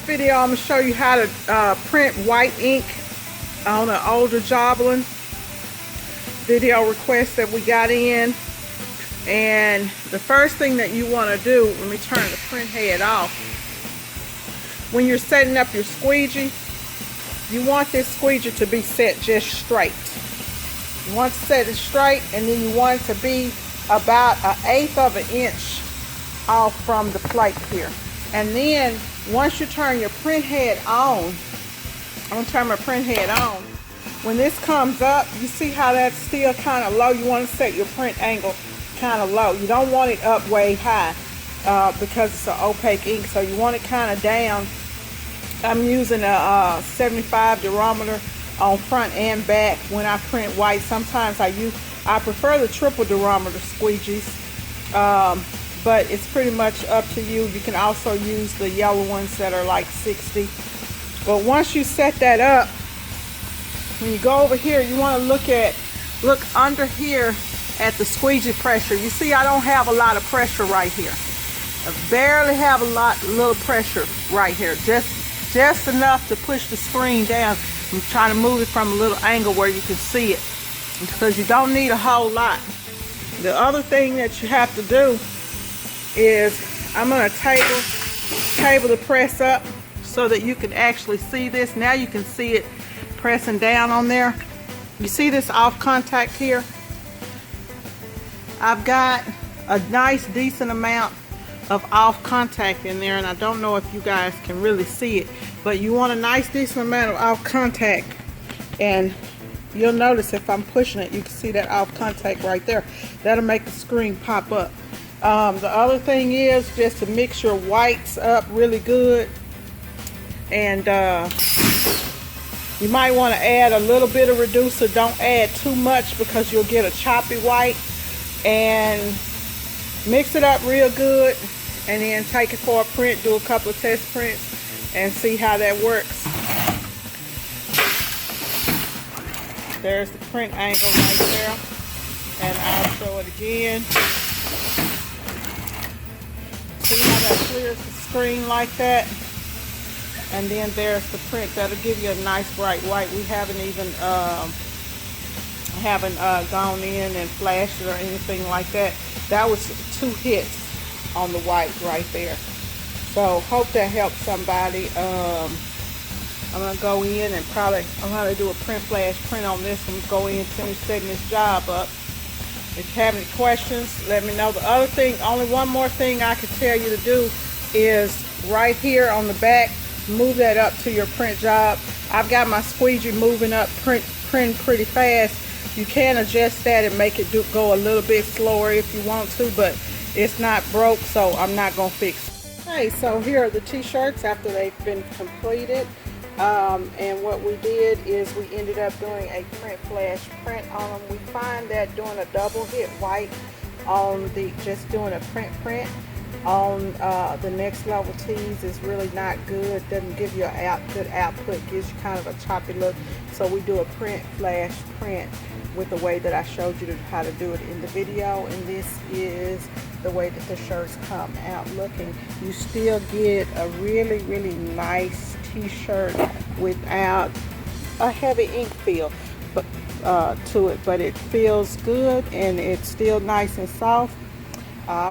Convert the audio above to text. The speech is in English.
Video, I'm going to show you how to print white ink on an older Javelin. Video request that we got in. And the first thing that you want to do, let me turn the print head off. When you're setting up your squeegee, you want this squeegee to be set just straight. You want to set it straight, and then you want it to be about 1/8 of an inch off from the plate here. And then once you turn your print head on, I'm going to turn my print head on. When this comes up, you see how that's still kind of low. You want to set your print angle kind of low. You don't want it up way high because it's an opaque ink, so you want it kind of down. I'm using a 75 durometer on front and back when I print white. Sometimes I prefer the triple durometer squeegees, but it's pretty much up to you. You can also use the yellow ones that are like 60. But once you set that up, when you go over here, you want to look under here at the squeegee pressure. You see, I don't have a lot of pressure right here. I barely have little pressure right here. Just enough to push the screen down. I'm trying to move it from a little angle where you can see it, because you don't need a whole lot. The other thing that you have to do is I'm going to table the press up so that you can actually see this. Now you can see it pressing down on there. You see this off contact here? I've got a nice decent amount of off contact in there, and I don't know if you guys can really see it, but you want a nice decent amount of off contact, and you'll notice if I'm pushing it, you can see that off contact right there. That'll make the screen pop up. The other thing is just to mix your whites up really good, and you might want to add a little bit of reducer. Don't add too much because you'll get a choppy white. And mix it up real good, and then take it for a print. Do a couple of test prints and see how that works. There's the print angle right there, and I'll show it again. See how that clears the screen like that? And then there's the print. That'll give you a nice bright white. We haven't even gone in and flashed it or anything like that. That was 2 hits on the white right there. So hope that helps somebody. I'm gonna go in and I'm gonna do a print flash print on this and go in and finish setting this job up. If you have any questions, let me know. The other thing, only one more thing I could tell you to do is right here on the back, move that up to your print job. I've got my squeegee moving up print pretty fast. You can adjust that and make it go a little bit slower if you want to, but it's not broke, so I'm not going to fix it. Okay, so here are the t-shirts after they've been completed. And what we did is we ended up doing a print flash print on them. We find that doing a double hit white on just doing a print on the next level tees is really not good. Doesn't give you a good output, gives you kind of a choppy look. So we do a print flash print with the way that I showed you how to do it in the video, and this is the way that the shirts come out looking. You still get a really nice t-shirt without a heavy ink feel to it, but it feels good and it's still nice and soft.